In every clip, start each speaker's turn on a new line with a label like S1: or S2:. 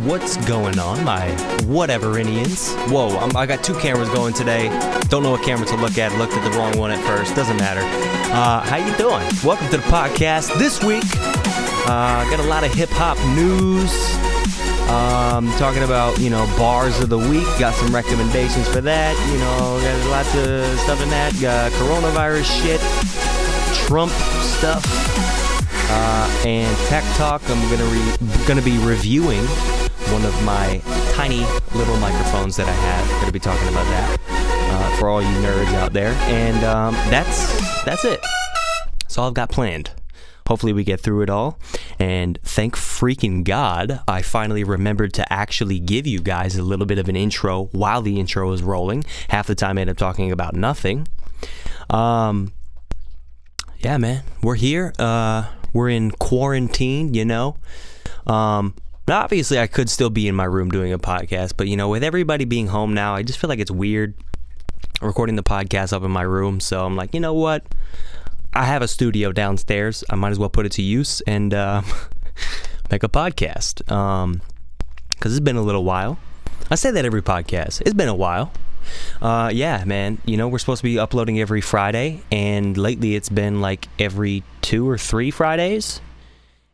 S1: What's going on, my whatever-inians? Whoa, I got two cameras going today. Don't know what camera to look at. Looked at the wrong one at first. Doesn't matter. How you doing? Welcome to the podcast. This week, got a lot of hip-hop news. Talking about, bars of the week. Got some recommendations for that. Got lots of stuff in that. Got coronavirus shit. Trump stuff. And Tech Talk. I'm gonna be reviewing one of my tiny little microphones that I have. Gonna be talking about that for all you nerds out there. And that's it. That's all I've got planned. Hopefully we get through it all. And thank freaking God, I finally remembered to actually give you guys a little bit of an intro while the intro was rolling. Half the time I end up talking about nothing. Yeah, man, we're here. We're in quarantine, Obviously, I could still be in my room doing a podcast, but, with everybody being home now, I just feel like it's weird recording the podcast up in my room. So I'm like, you know what? I have a studio downstairs. I might as well put it to use and make a podcast. Because it's been a little while. I say that every podcast. It's been a while. Yeah, man. We're supposed to be uploading every Friday, and lately it's been like every 2 or 3 Fridays.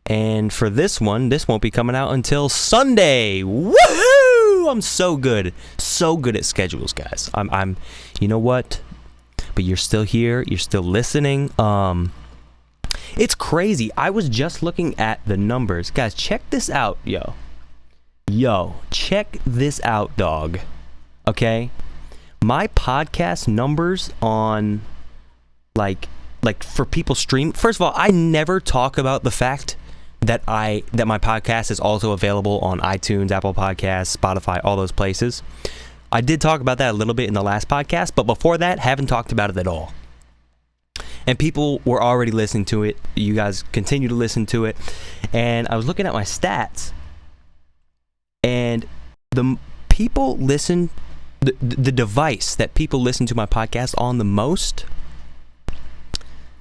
S1: And for this won't be coming out until Sunday. Woohoo! I'm so good at schedules, guys. I'm you know what? But you're still here. You're still listening. It's crazy. I was just looking at the numbers. Guys, check this out, yo. Check this out, dog. Okay? My podcast numbers on like for people stream. First of all, I never talk about the fact that my podcast is also available on iTunes, Apple Podcasts, Spotify, all those places. I did talk about that a little bit in the last podcast, but before that, haven't talked about it at all. And people were already listening to it. You guys continue to listen to it. And I was looking at my stats, and the people listen. The device that people listen to my podcast on the most,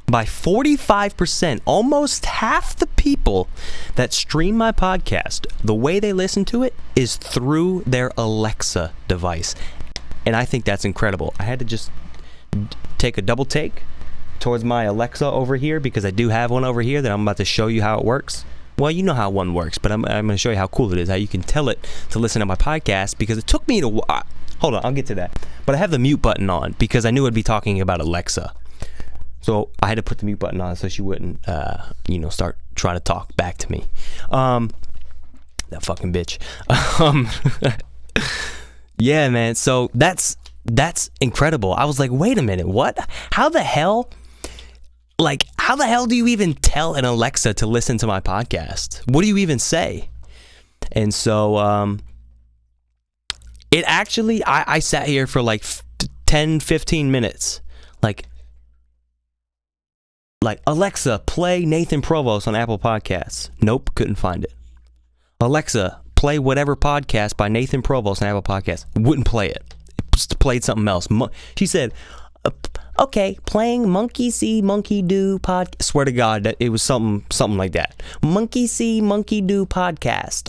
S1: by 45%, almost half the people that stream my podcast, the way they listen to it is through their Alexa device. And I think that's incredible. I had to just take a double take towards my Alexa over here, because I do have one over here that I'm about to show you how it works. Well, you know how one works, but I'm going to show you how cool it is, how you can tell it to listen to my podcast, because it took me to... Hold on, I'll get to that. But I have the mute button on because I knew I'd be talking about Alexa. So I had to put the mute button on so she wouldn't, start trying to talk back to me. That fucking bitch. Yeah, man. So that's incredible. I was like, wait a minute, what? How the hell do you even tell an Alexa to listen to my podcast? What do you even say? And so, it actually, I sat here for like 10, 15 minutes. Like, Alexa, play Nathan Provost on Apple Podcasts. Nope, couldn't find it. Alexa, play whatever podcast by Nathan Provost on Apple Podcasts. Wouldn't play it. It just played something else. She said, okay, playing Monkey See, Monkey Do podcast. Swear to God, that it was something like that. Monkey See, Monkey Do podcast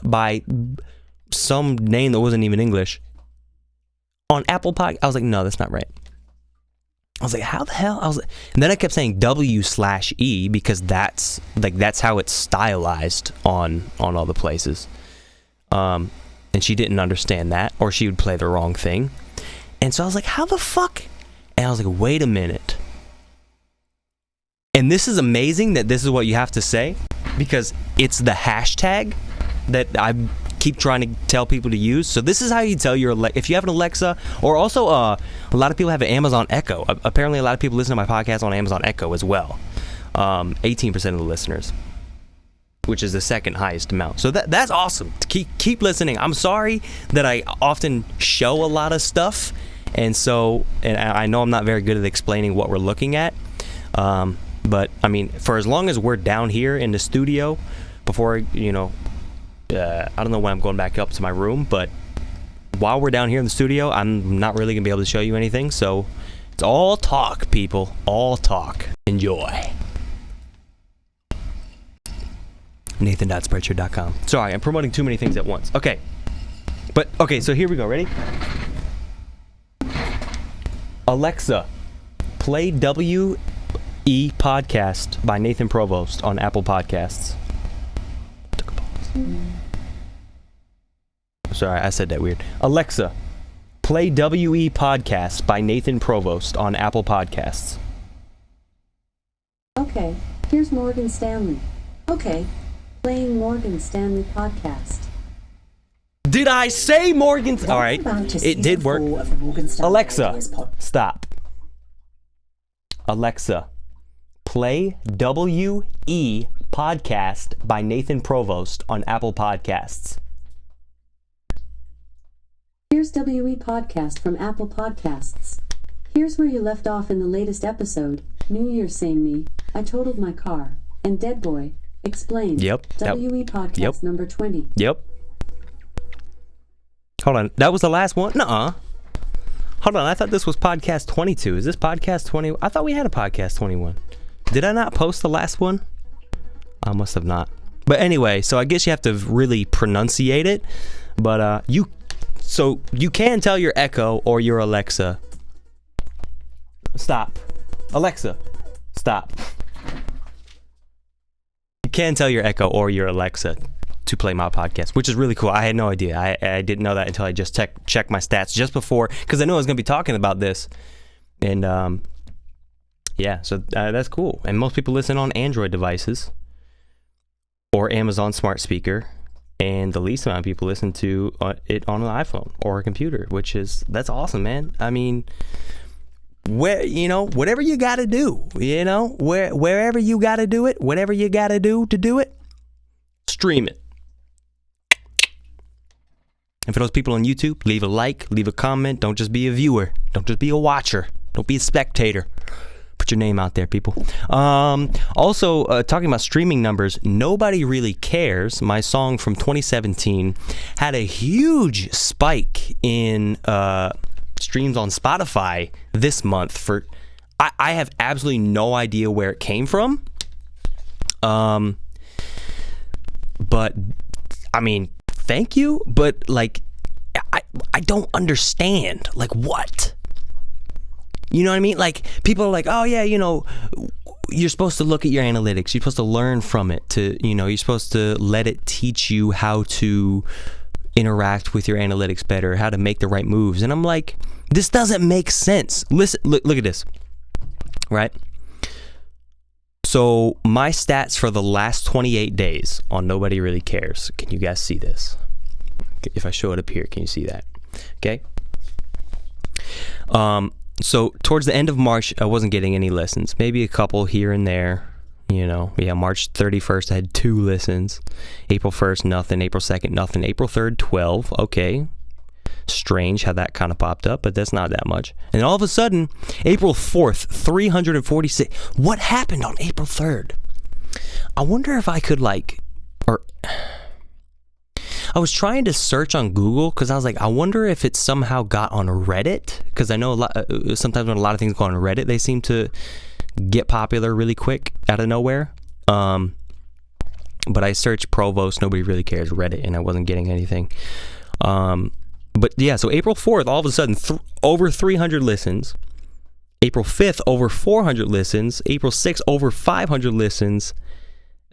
S1: by some name that wasn't even English on Apple Podcast. I was like, no, that's not right. I was like, how the hell? And then I kept saying W/E because that's how it's stylized on all the places. And she didn't understand that, or she would play the wrong thing. And so I was like, how the fuck? And I was like, wait a minute. And this is amazing that this is what you have to say, because it's the hashtag that I keep trying to tell people to use. So this is how you tell your if you have an Alexa, or also a lot of people have an Amazon Echo. Apparently a lot of people listen to my podcast on Amazon Echo as well. 18% of the listeners, which is the second highest amount. So that's awesome. Keep listening. I'm sorry that I often show a lot of stuff, and I know I'm not very good at explaining what we're looking at. But I mean, for as long as we're down here in the studio, before I don't know when I'm going back up to my room, but while we're down here in the studio, I'm not really going to be able to show you anything. So it's all talk, people. All talk. Enjoy. Nathan.spreadshirt.com. Sorry, I'm promoting too many things at once. Okay. So here we go. Ready? Alexa, play WE Podcast by Nathan Provost on Apple Podcasts. Sorry, I said that weird. Alexa, play WE Podcast by Nathan Provost on Apple Podcasts.
S2: Okay, here's Morgan Stanley. Okay, playing Morgan Stanley podcast.
S1: Did I say Morgan? All right, it did work. Alexa, stop. Alexa, play WE Podcast by Nathan Provost on Apple Podcasts.
S2: Here's WE Podcast from Apple Podcasts. Here's where you left off in the latest episode. New Year Same Me, I Totaled My Car, and Dead Boy, Explained.
S1: Yep.
S2: WE Podcast number 20.
S1: Yep. Hold on, that was the last one? Nuh-uh. Hold on, I thought this was podcast 22. Is this podcast 20? I thought we had a podcast 21. Did I not post the last one? I must have not. But anyway, so I guess you have to really pronunciate it. But you can tell your Echo or your Alexa, stop. Alexa, stop. You can tell your Echo or your Alexa to play my podcast, which is really cool. I had no idea. I didn't know that until I just checked my stats just before, because I knew I was going to be talking about this. And yeah, so that's cool. And most people listen on Android devices or Amazon Smart Speaker, and the least amount of people listen to it on an iPhone or a computer, that's awesome, man. I mean, whatever you got to do, wherever you got to do it, whatever you got to do it, stream it. And for those people on YouTube, leave a like, leave a comment. Don't just be a viewer. Don't just be a watcher. Don't be a spectator. Put your name out there, people. Also, talking about streaming numbers, Nobody Really Cares, my song from 2017, had a huge spike in streams on Spotify this month. I have absolutely no idea where it came from. But I mean, thank you, but like I don't understand. Like, what? You know what I mean? Like, people are like, oh yeah, you're supposed to look at your analytics. You're supposed to learn from it you're supposed to let it teach you how to interact with your analytics better, how to make the right moves. And I'm like, this doesn't make sense. Listen, look at this, right? So my stats for the last 28 days on Nobody Really Cares. Can you guys see this? If I show it up here, can you see that? Okay. So towards the end of March, I wasn't getting any listens. Maybe a couple here and there. March 31st, I had 2 listens. April 1st, nothing. April 2nd, nothing. April 3rd, 12. Okay. Strange how that kind of popped up, but that's not that much. And all of a sudden, April 4th, 346. What happened on April 3rd? I wonder if I could I was trying to search on Google because I was like, I wonder if it somehow got on Reddit, because I know sometimes when a lot of things go on Reddit, they seem to get popular really quick out of nowhere. But I searched Provost, Nobody Really Cares, Reddit, and I wasn't getting anything. But yeah, so April 4th, all of a sudden, over 300 listens. April 5th, over 400 listens. April 6th, over 500 listens.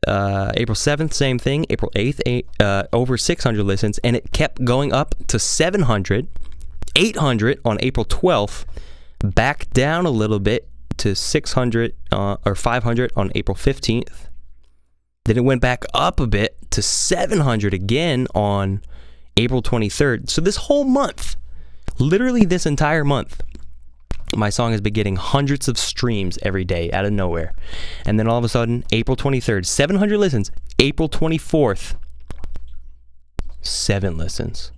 S1: April 7th, same thing. April 8th, over 600 listens. And it kept going up to 700, 800 on April 12th. Back down a little bit to 600 or 500 on April 15th. Then it went back up a bit to 700 again on April 23rd. So this whole month, literally this entire month, my song has been getting hundreds of streams every day out of nowhere. And then all of a sudden, April 23rd, 700 listens. April 24th, 7 listens.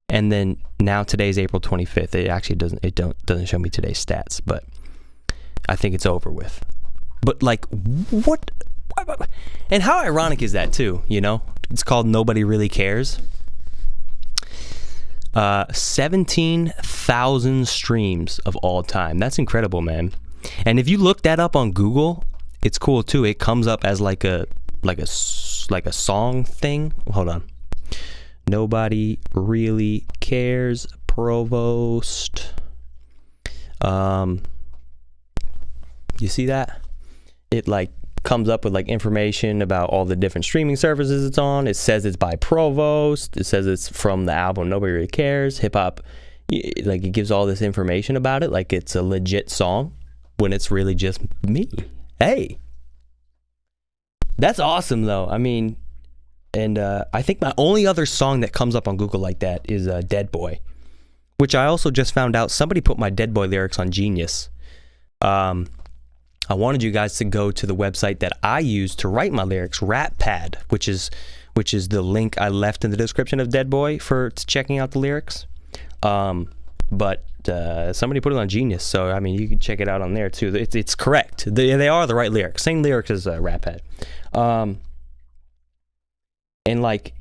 S1: And then now today's April 25th. It actually doesn't show me today's stats, but I think it's over with. But like, what? And how ironic is that too, It's called Nobody Really Cares. 17,000 streams of all time. That's incredible, man. And if you look that up on Google, it's cool too. It comes up as like a like a song thing. Hold on. Nobody really cares, Provost. You see that? It like comes up with like information about all the different streaming services it's on. It says it's by Provost. It says it's from the album Nobody Really Cares. Hip hop, like it gives all this information about it, like it's a legit song when it's really just me. Hey, that's awesome though. I mean, and I think my only other song that comes up on Google like that is Dead Boy, which I also just found out somebody put my Dead Boy lyrics on Genius. I wanted you guys to go to the website that I use to write my lyrics, RapPad, which is the link I left in the description of Dead Boy for checking out the lyrics. But somebody put it on Genius, so I mean you can check it out on there too. It's correct. They are the right lyrics, same lyrics as RapPad. And like,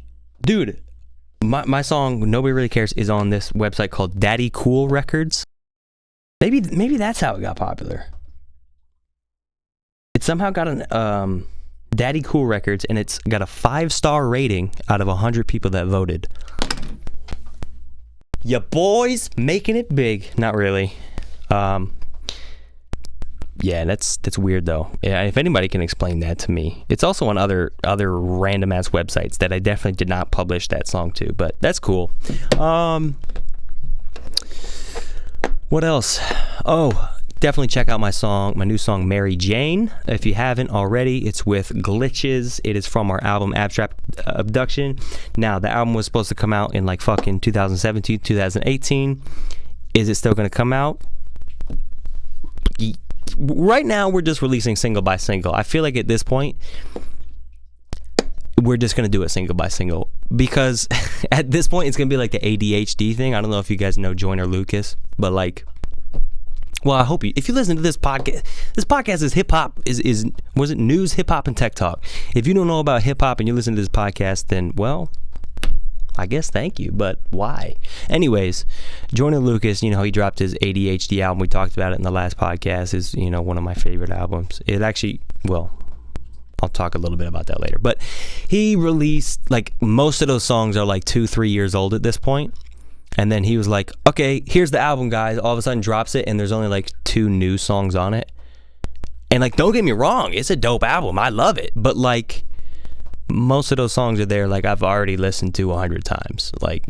S1: dude, my song Nobody Really Cares is on this website called Daddy Cool Records. Maybe that's how it got popular. It somehow got an Daddy Cool Records, and it's got a 5-star rating out of 100 people that voted. Ya boys making it big. Not really. Yeah, that's weird though. Yeah, if anybody can explain that to me. It's also on other random ass websites that I definitely did not publish that song to, but that's cool. What else? Oh, definitely check out my new song Mary Jane. If you haven't already, it's with Glitches. It is from our album Abstract Abduction. Now, the album was supposed to come out in like fucking 2017, 2018. Is it still going to come out? Right now, we're just releasing single by single. I feel like at this point, we're just going to do it single by single. Because at this point, it's going to be like the ADHD thing. I don't know if you guys know Joyner Lucas, but like, well, I hope if you listen to this podcast is hip hop, was it news, hip hop, and tech talk. If you don't know about hip hop and you listen to this podcast, then, well, I guess thank you, but why? Anyways, Joyner Lucas, he dropped his ADHD album. We talked about it in the last podcast. Is one of my favorite albums. It actually, well, I'll talk a little bit about that later. But he released, like, most of those songs are like 2-3 years old at this point. And then he was like, okay, here's the album, guys. All of a sudden drops it, and there's only like 2 new songs on it. And like, don't get me wrong, it's a dope album. I love it. But like, most of those songs are there, like, I've already listened to 100 times. Like,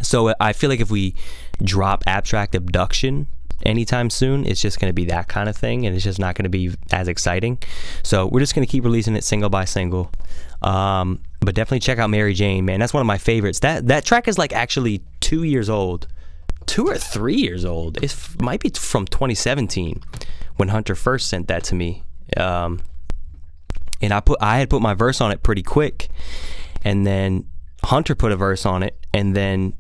S1: So I feel like if we drop Abstract Abduction anytime soon, it's just going to be that kind of thing, and it's just not going to be as exciting. So we're just going to keep releasing it single by single. But definitely check out Mary Jane, man. That's one of my favorites. That track is like actually 2 years old. 2 or 3 years old. It might be from 2017 when Hunter first sent that to me. And I had put my verse on it pretty quick, and then Hunter put a verse on it, and then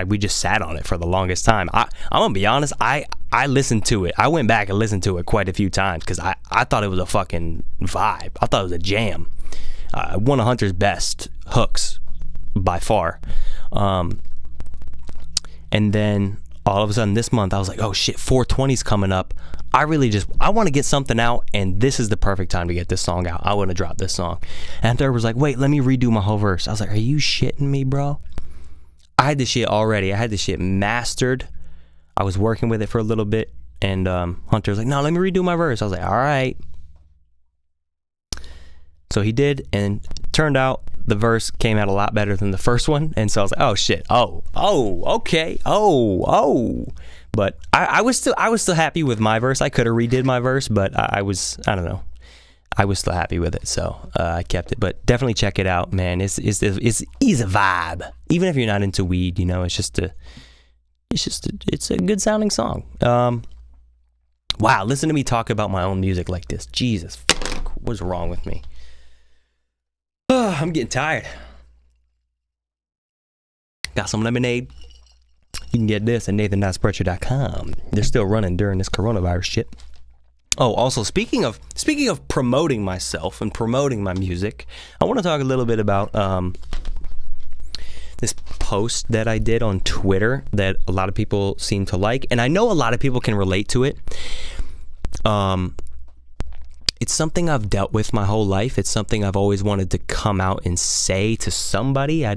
S1: we just sat on it for the longest time. I'm gonna be honest, I listened to it. I went back and listened to it quite a few times because I thought it was a fucking vibe. I thought it was a jam. One of Hunter's best hooks by far. And then all of a sudden this month I was like, oh shit, 420's coming up. I want to get something out, and this is the perfect time to get this song out. I want to drop this song. And Hunter was like, wait, let me redo my whole verse. I was like, are you shitting me, bro? I had this shit already. I had this shit mastered. I was working with it for a little bit, and Hunter was like, no, let me redo my verse. I was like, all right. So he did, and turned out the verse came out a lot better than the first one. And so I was like, oh shit, okay, but I was still happy with my verse. I could have redid my verse, but I don't know, I was still happy with it, so I kept it. But definitely check it out, man. It's a vibe, even if you're not into weed. It's a good sounding song. Wow, listen to me talk about my own music like this. Jesus, what's wrong with me? I'm getting tired. Got some lemonade. You can get this at nathan.spreadshirt.com. They're still running during this coronavirus shit. Oh, also, speaking of promoting myself and promoting my music, I want to talk a little bit about this post that I did on Twitter that a lot of people seem to like, and I know a lot of people can relate to it. it's something I've dealt with my whole life. It's something I've always wanted to come out and say to somebody. I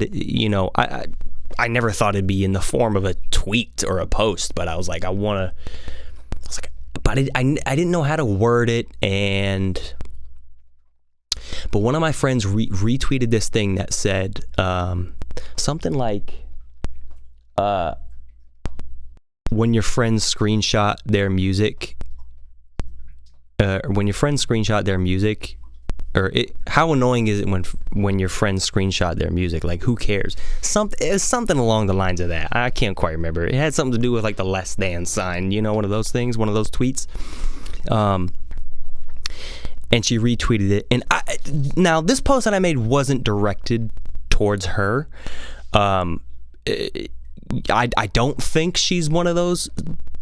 S1: never thought it'd be in the form of a tweet or a post, but I was like, but I didn't know how to word it. But one of my friends retweeted this thing that said something like, when your friends screenshot their music, how annoying is it when your friends screenshot their music? Like, who cares? It's something along the lines of that. I can't quite remember. It had something to do with like the less than sign, one of those things, one of those tweets. And she retweeted it. And now this post that I made wasn't directed towards her. I don't think she's one of those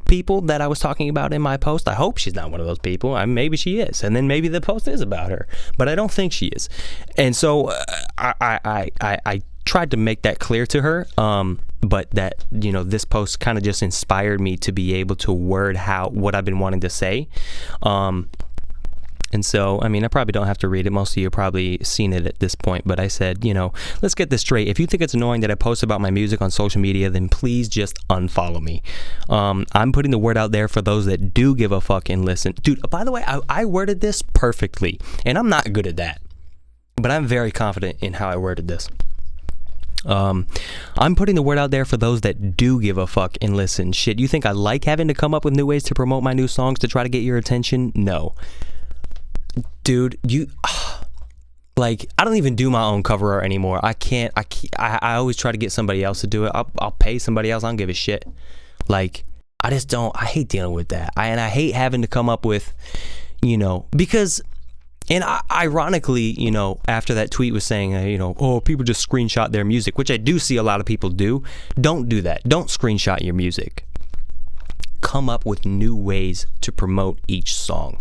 S1: people that I was talking about in my post. I hope she's not one of those people. Maybe she is, and then maybe the post is about her, but I don't think she is. And so I tried to make that clear to her, but that this post kind of just inspired me to be able to word what I've been wanting to say. And so, I probably don't have to read it. Most of you have probably seen it at this point. But I said, let's get this straight. If you think it's annoying that I post about my music on social media, then please just unfollow me. I'm putting the word out there for those that do give a fuck and listen. Dude, by the way, I worded this perfectly. And I'm not good at that. But I'm very confident in how I worded this. I'm putting the word out there for those that do give a fuck and listen. Shit, you think I like having to come up with new ways to promote my new songs to try to get your attention? No. Dude, I don't even do my own cover art anymore. I always try to get somebody else to do it. I'll pay somebody else. I don't give a shit. I hate dealing with that. I hate having to come up with, because, ironically, after that tweet was saying, people just screenshot their music, which I do see a lot of people do. Don't do that. Don't screenshot your music. Come up with new ways to promote each song.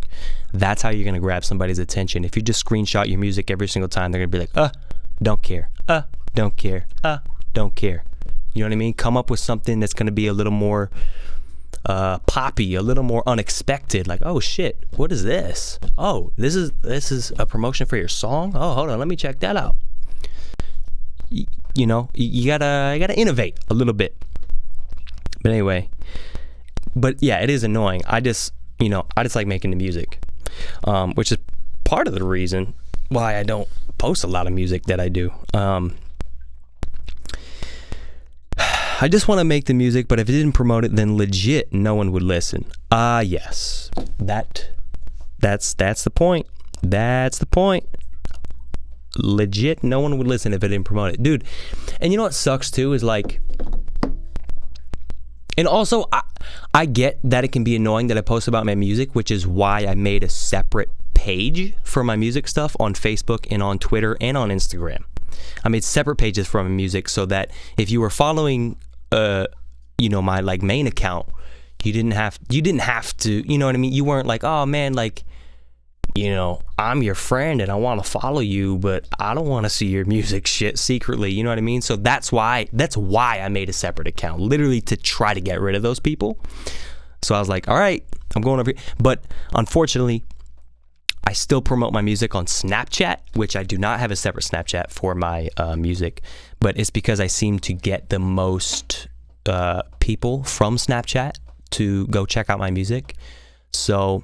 S1: That's how you're going to grab somebody's attention. If you just screenshot your music every single time, they're going to be like, don't care. Don't care. Don't care. You know what I mean? Come up with something that's going to be a little more poppy, a little more unexpected. Like, oh shit, what is this? Oh, this is a promotion for your song? Oh, hold on, let me check that out. You gotta innovate a little bit. But anyway, yeah, it is annoying. I just like making the music. Which is part of the reason why I don't post a lot of music that I do. I just want to make the music, but if it didn't promote it, then legit no one would listen. Yes. That's the point. That's the point. Legit no one would listen if it didn't promote it. Dude, and you know what sucks too is and also, I get that it can be annoying that I post about my music, which is why I made a separate page for my music stuff on Facebook and on Twitter and on Instagram. I made separate pages for my music so that if you were following, my main account, you didn't have to, you know what I mean? You weren't like, oh man, I'm your friend and I want to follow you, but I don't want to see your music shit secretly. You know what I mean? So that's why I made a separate account, literally to try to get rid of those people. So I was like, all right, I'm going over here. But unfortunately, I still promote my music on Snapchat, which I do not have a separate Snapchat for my music, but it's because I seem to get the most people from Snapchat to go check out my music. So,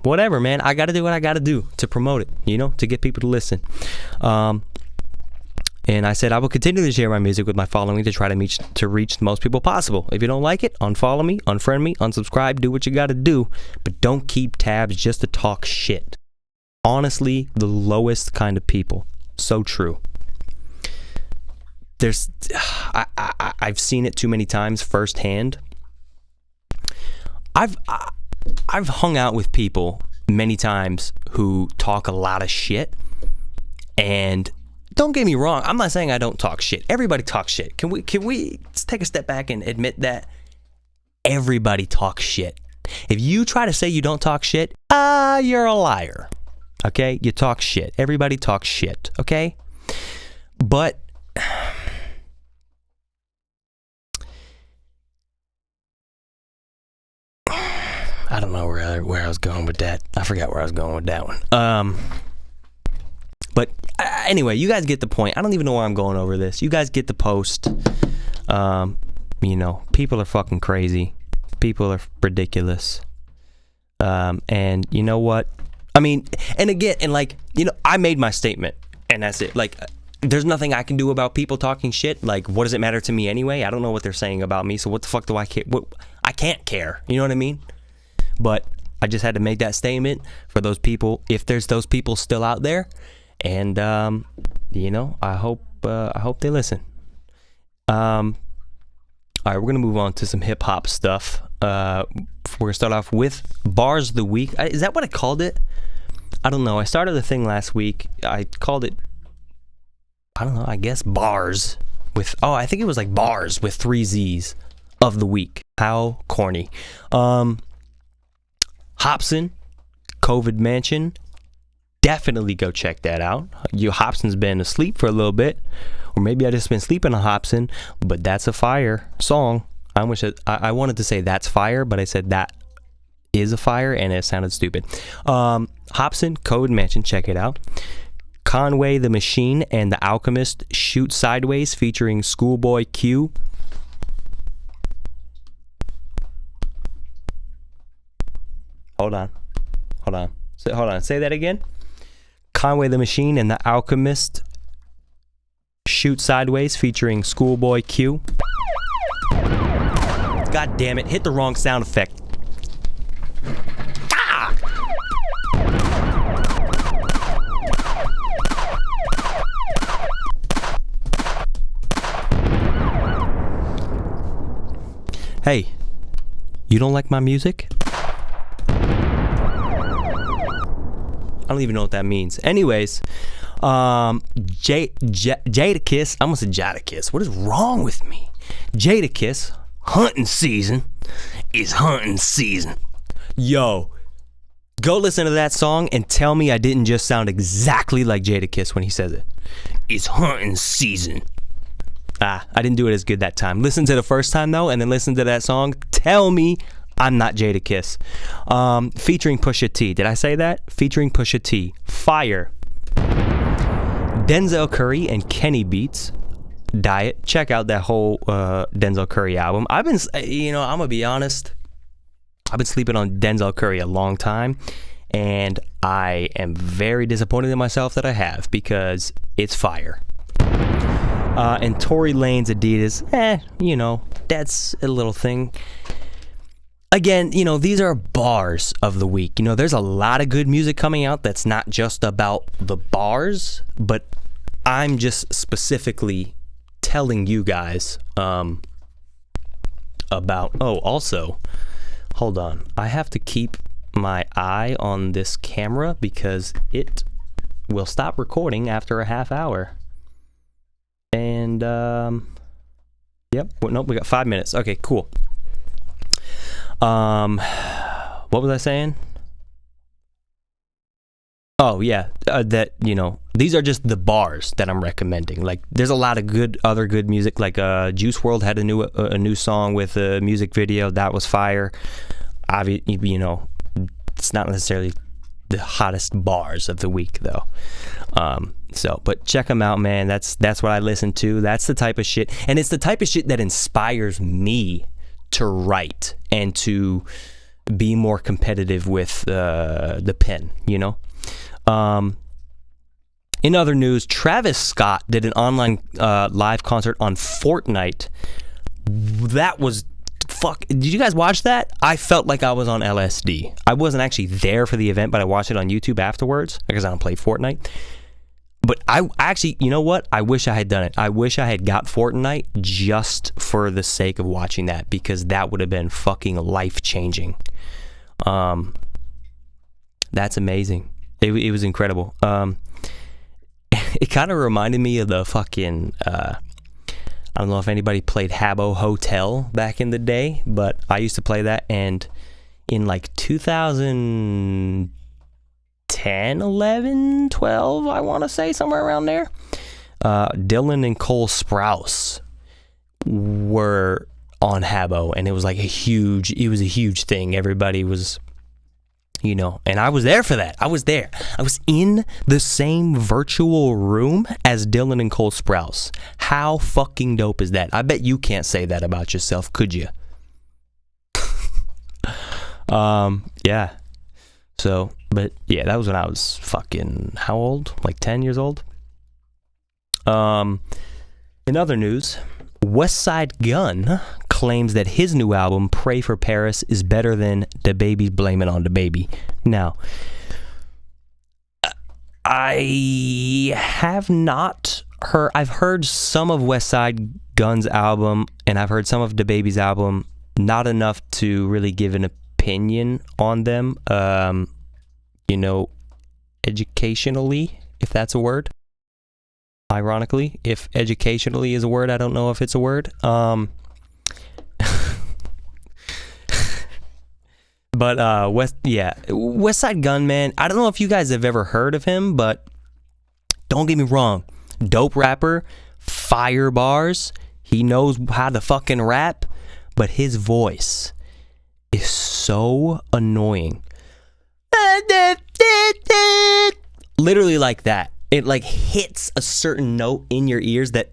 S1: whatever, man. I got to do what I got to do to promote it, to get people to listen. And I said I will continue to share my music with my following to try to reach the most people possible. If you don't like it, unfollow me, unfriend me, unsubscribe, do what you got to do, but don't keep tabs just to talk shit. Honestly, the lowest kind of people. So true. I've seen it too many times firsthand. I've hung out with people many times who talk a lot of shit, and don't get me wrong, I'm not saying I don't talk shit. Everybody talks shit. Can we take a step back and admit that everybody talks shit? If you try to say you don't talk shit, you're a liar. Okay? You talk shit. Everybody talks shit. Okay? But I don't know where I was going with that. I forgot where I was going with that one. But anyway, you guys get the point. I don't even know why I'm going over this. You guys get the post. People are fucking crazy. People are ridiculous. And you know what? I mean, and again, I made my statement, and that's it. Like, there's nothing I can do about people talking shit. Like, what does it matter to me anyway? I don't know what they're saying about me, so what the fuck do I care? I can't care. You know what I mean? But I just had to make that statement for those people, if there's those people still out there. And I hope they listen. All right, we're gonna move on to some hip hop stuff. We're gonna start off with Bars of the Week. Is that what I called it? I don't know. I started a thing last week. I called it, I don't know, I guess Bars with, I think it was like Bars with 3 Z's of the week. How corny. Hopsin, COVID Mansion. Definitely go check that out. Hopsin's been asleep for a little bit, or maybe I just been sleeping on Hopsin, but that's a fire song. I wanted to say that's fire, but I said that is a fire, and it sounded stupid. Hopsin, COVID Mansion, check it out. Conway the Machine and the Alchemist, Shoot Sideways, featuring ScHoolboy Q. Hold on. Say that again. Conway the Machine and the Alchemist, Shoot Sideways, featuring ScHoolboy Q. God damn it, hit the wrong sound effect. Ah! Hey, you don't like my music? I don't even know what that means. Anyways, Jadakiss. I almost said Jadakiss. What is wrong with me? Jadakiss, hunting season is hunting season. Yo, go listen to that song and tell me I didn't just sound exactly like Jadakiss when he says it. It's hunting season. I didn't do it as good that time. Listen to the first time though, and then listen to that song. Tell me I'm not Jadakiss. Featuring Pusha T. Did I say that? Featuring Pusha T. Fire. Denzel Curry and Kenny Beats. Diet. Check out that whole Denzel Curry album. I'm gonna be honest. I've been sleeping on Denzel Curry a long time, and I am very disappointed in myself that I have, because it's fire. And Tory Lanez Adidas. That's a little thing. Again, these are bars of the week. There's a lot of good music coming out that's not just about the bars, but I'm just specifically telling you guys about... Oh, also, hold on. I have to keep my eye on this camera because it will stop recording after a half hour. And, yep. Nope, we got 5 minutes. Okay, cool. What was I saying? Oh yeah, these are just the bars that I'm recommending. Like, there's a lot of other good music. Like, Juice WRLD had a new song with a music video that was fire. It's not necessarily the hottest bars of the week though. But check them out, man. That's what I listen to. That's the type of shit, and it's the type of shit that inspires me to write and to be more competitive with the pen, In other news, Travis Scott did an online live concert on Fortnite. That was did you guys watch that? I felt like I was on LSD. I wasn't actually there for the event, but I watched it on YouTube afterwards because I don't play Fortnite. But I actually, you know what? I wish I had done it. I wish I had got Fortnite just for the sake of watching that, because that would have been fucking life-changing. That's amazing. It was incredible. It kind of reminded me of the fucking... I don't know if anybody played Habbo Hotel back in the day, but I used to play that, and in like 2010, 11, 12, I want to say, somewhere around there, Dylan and Cole Sprouse were on Habbo, and it was a huge thing. Everybody was You know, and I was there for that. I was there. I was in the same virtual room as Dylan and Cole Sprouse. How fucking dope is that? I bet you can't say that about yourself, could you? Yeah. So, but yeah, that was when I was fucking, how old? Like 10 years old? In other news, Westside Gunn claims that his new album, Pray for Paris, is better than DaBaby's Blame It on DaBaby. Now, I have not heard, I've heard some of Westside Gunn's album, and I've heard some of DaBaby's album, not enough to really give an opinion on them, you know, educationally, if that's a word. Ironically, if educationally is a word, I don't know if it's a word. But Westside Gunn, man, I don't know if you guys have ever heard of him, but don't get me wrong, dope rapper, fire bars, he knows how to fucking rap, but his voice is so annoying. Literally like that. It like hits a certain note in your ears that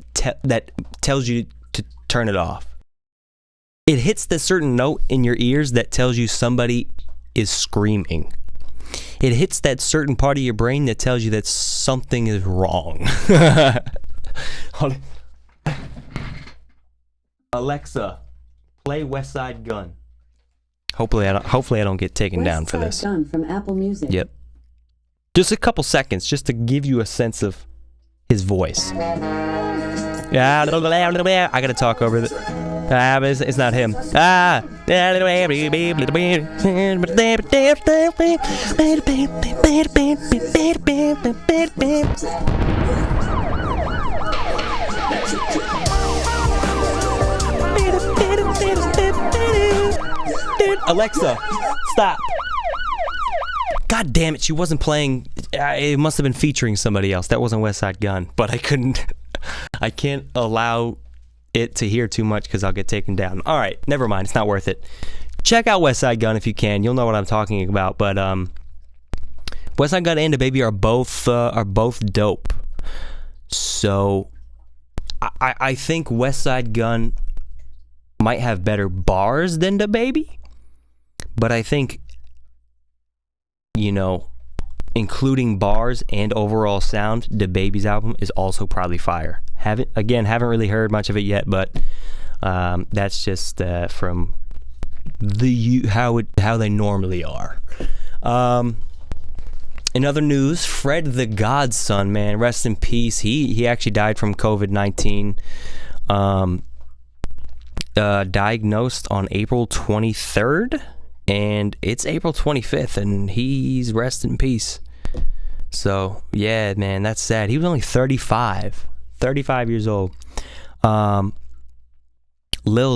S1: tells you to turn it off. It hits the certain note in your ears that tells you somebody is screaming. It hits that certain part of your brain that tells you that something is wrong. Alexa, play Westside Gunn. Hopefully I don't get taken down for this.
S2: Westside Gunn from Apple Music.
S1: Yep. Just a couple seconds, just to give you a sense of his voice. I gotta talk over the. It's not him. Alexa, stop. God damn it, she wasn't playing. It must have been featuring somebody else. That wasn't Westside Gunn, but I can't allow it to hear too much because I'll get taken down. All right, never mind. It's not worth it. Check out Westside Gunn if you can. You'll know what I'm talking about. But Westside Gunn and DaBaby are both dope. So I think Westside Gunn might have better bars than DaBaby, but I think, you know, including bars and overall sound, DaBaby's album is also probably fire. Haven't really heard much of it yet, but that's just from how they normally are. In other news, Fred the Godson, man, rest in peace. He actually died from COVID-19. Diagnosed on April 23rd. And it's April 25th, and he's rest in peace. So, yeah, man, that's sad. He was only 35 years old. Lil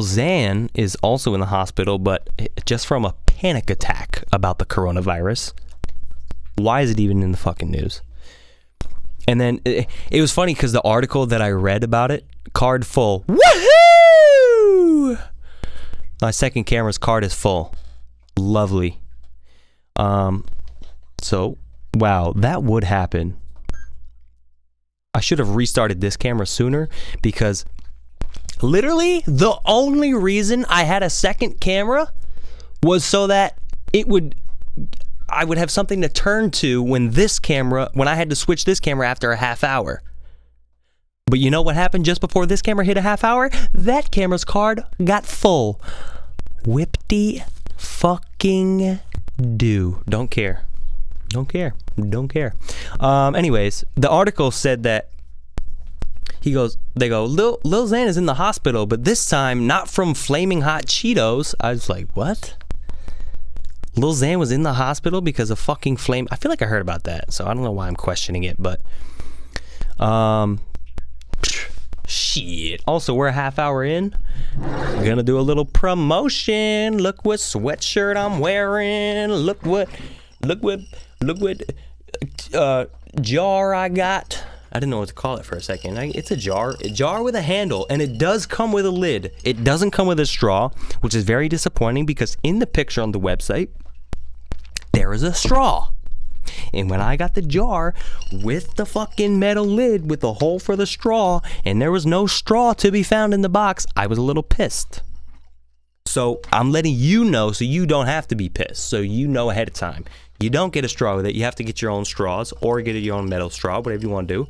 S1: Xan is also in the hospital, but just from a panic attack about the coronavirus. Why is it even in the fucking news? And then it was funny because the article that I read about it, card full. Woohoo! My second camera's card is full. Lovely. So, wow, that would happen. I should have restarted this camera sooner because literally the only reason I had a second camera was so that I would have something to turn to when I had to switch this camera after a half hour. But you know what happened just before this camera hit a half hour? That camera's card got full. Whipty fucking do. Don't care. Anyways, the article said that they go, Lil Xan is in the hospital, but this time not from flaming hot Cheetos. I was like, what? Lil Xan was in the hospital because of fucking flame. I feel like I heard about that, so I don't know why I'm questioning it, but shit. Also, we're a half hour in. We're gonna do a little promotion. Look what sweatshirt I'm wearing. Look what jar I got. I didn't know what to call it for a second. It's a jar with a handle, and it does come with a lid. It doesn't come with a straw, which is very disappointing because in the picture on the website, there there is a straw. And when I got the jar with the fucking metal lid with the hole for the straw, and there was no straw to be found in the box, I was a little pissed. So I'm letting you know so you don't have to be pissed. So you know ahead of time. You don't get a straw with it. You have to get your own straws or get your own metal straw, whatever you want to do.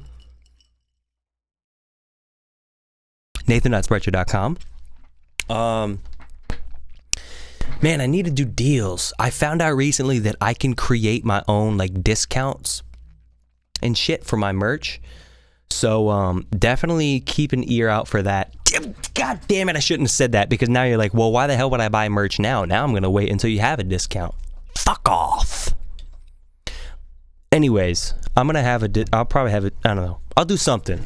S1: Nathan.spreadshirt.com. Man, I need to do deals. I found out recently that I can create my own like discounts and shit for my merch. So definitely keep an ear out for that. God damn it, I shouldn't have said that, because now you're like, well, why the hell would I buy merch now? Now I'm going to wait until you have a discount. Fuck off. Anyways, I'm going to have I'll probably have it, I don't know. I'll do something.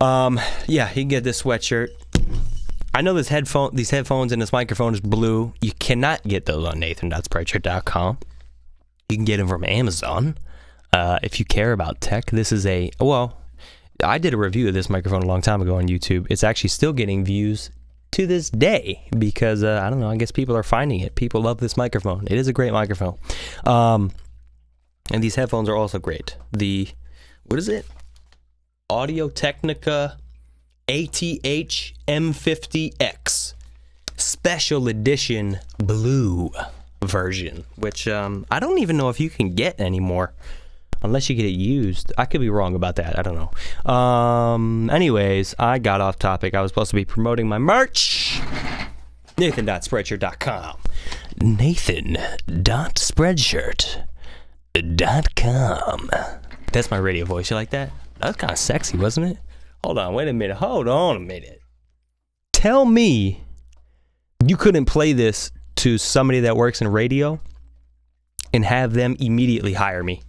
S1: Yeah, you can get this sweatshirt. I know these headphones and this microphone is blue. You cannot get those on nathan.spreadshirt.com. You can get them from Amazon. If you care about tech, this is I did a review of this microphone a long time ago on YouTube. It's actually still getting views to this day because, I don't know, I guess people are finding it. People love this microphone. It is a great microphone. And these headphones are also great. What is it? Audio-Technica ATH M50X Special Edition Blue version, which I don't even know if you can get anymore unless you get it used. I could be wrong about that. I don't know. Anyways, I got off topic. I was supposed to be promoting my merch. Nathan.spreadshirt.com. Nathan.spreadshirt.com. That's my radio voice. You like that? That was kind of sexy, wasn't it? Hold on, wait a minute. Hold on a minute. Tell me you couldn't play this to somebody that works in radio and have them immediately hire me.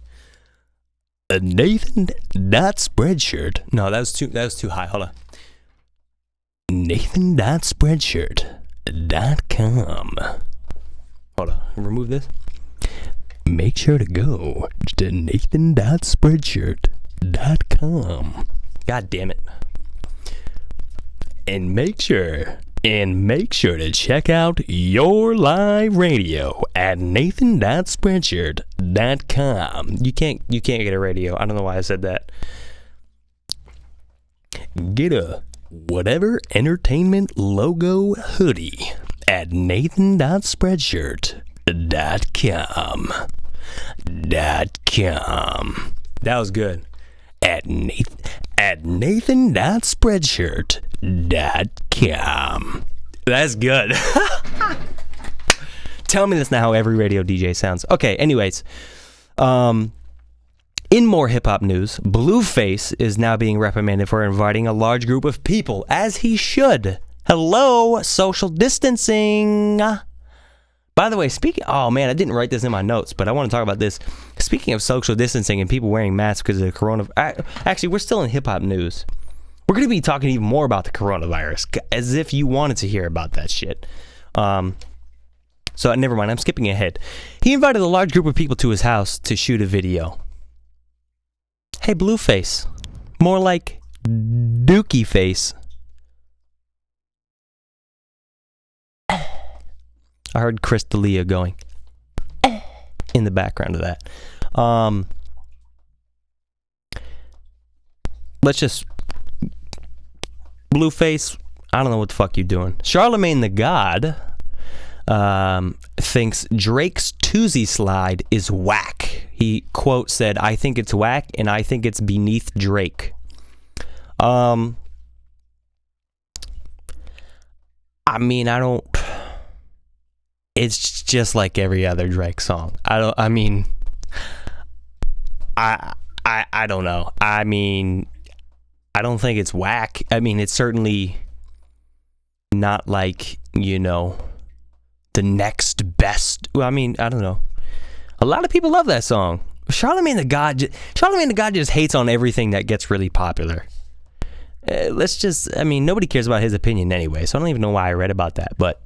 S1: Nathan.spreadshirt. No, that was too high. Hold on. Nathan.spreadshirt.com. Hold on. Remove this. Make sure to go to Nathan.spreadshirt.com. God damn it. And make sure to check out your live radio at nathan.spreadshirt.com. You can't get a radio. I don't know why I said that. Get a whatever entertainment logo hoodie at nathan.spreadshirt.com. That was good. At nathan.spreadshirt.com. That's good. Tell me that's not how every radio DJ sounds. Okay, anyways. In more hip-hop news, Blueface is now being reprimanded for inviting a large group of people, as he should. Hello, social distancing. By the way, oh man, I didn't write this in my notes, but I want to talk about this. Speaking of social distancing and people wearing masks because of the coronavirus, actually, we're still in hip-hop news. We're going to be talking even more about the coronavirus, as if you wanted to hear about that shit. So never mind, I'm skipping ahead. He invited a large group of people to his house to shoot a video. Hey, Blueface. More like Dookie Face. I heard Chris D'Elia going in the background of that. Let's just... Blueface, I don't know what the fuck you're doing. Charlemagne the God thinks Drake's Toosie slide is whack. He, quote, said, I think it's whack and I think it's beneath Drake. I mean, it's just like every other Drake song. I don't know. I mean, I don't think it's whack. I mean, it's certainly not like, the next best. Well, I mean, I don't know. A lot of people love that song. Charlemagne the God just hates on everything that gets really popular. Nobody cares about his opinion anyway, so I don't even know why I read about that, but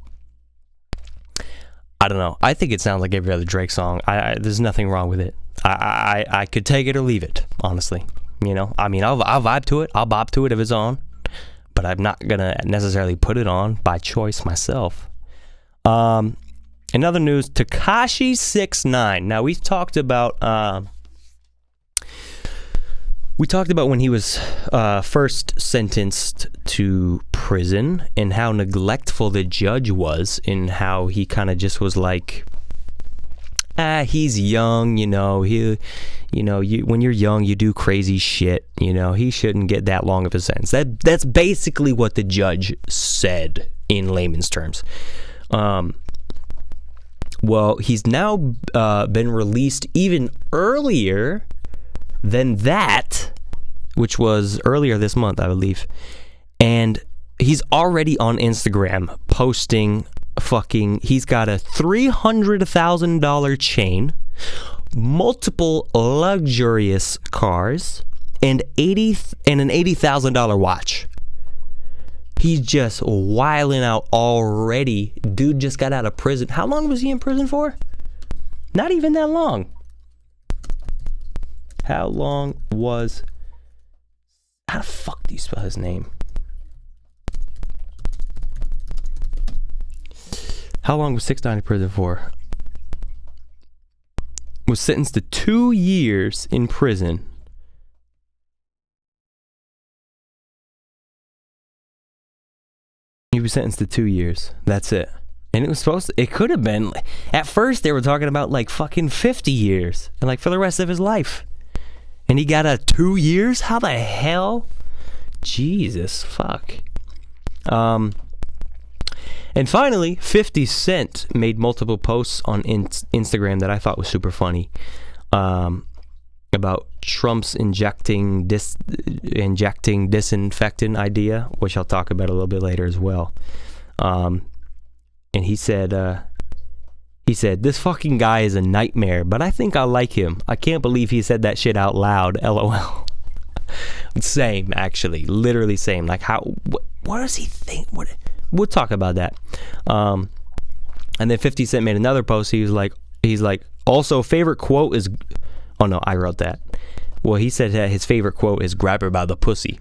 S1: I don't know. I think it sounds like every other Drake song. There's nothing wrong with it. I could take it or leave it, honestly. I'll vibe to it. I'll bop to it if it's on, but I'm not gonna necessarily put it on by choice myself. In other news, Tekashi 6ix9ine. Now we've talked about when he was first sentenced to prison and how neglectful the judge was, and how he kind of just was like, he's young, when you're young, you do crazy shit, he shouldn't get that long of a sentence. That's basically what the judge said in layman's terms. Well, he's now been released even earlier than that, which was earlier this month, I believe. And he's already on Instagram posting he's got a $300,000 chain, multiple luxurious cars, and an $80,000 watch. He's just wilding out already. Dude just got out of prison. How long was he in prison for? Not even that long. How the fuck do you spell his name? How long was 6ix9ine in prison for? Was sentenced to 2 years in prison. He was sentenced to 2 years. That's it. And it could have been, at first they were talking about like fucking 50 years. And like for the rest of his life. And he got a 2 years? How the hell? Jesus, fuck. And finally, 50 Cent made multiple posts on Instagram that I thought was super funny. About Trump's injecting disinfectant idea, which I'll talk about a little bit later as well. And he said, this fucking guy is a nightmare, but I think I like him. I can't believe he said that shit out loud, LOL. Same, actually. Literally same. Like, what does he think? We'll talk about that. And then 50 Cent made another post. He's like, also favorite quote is, oh no, I wrote that. Well, he said that his favorite quote is grab her by the pussy.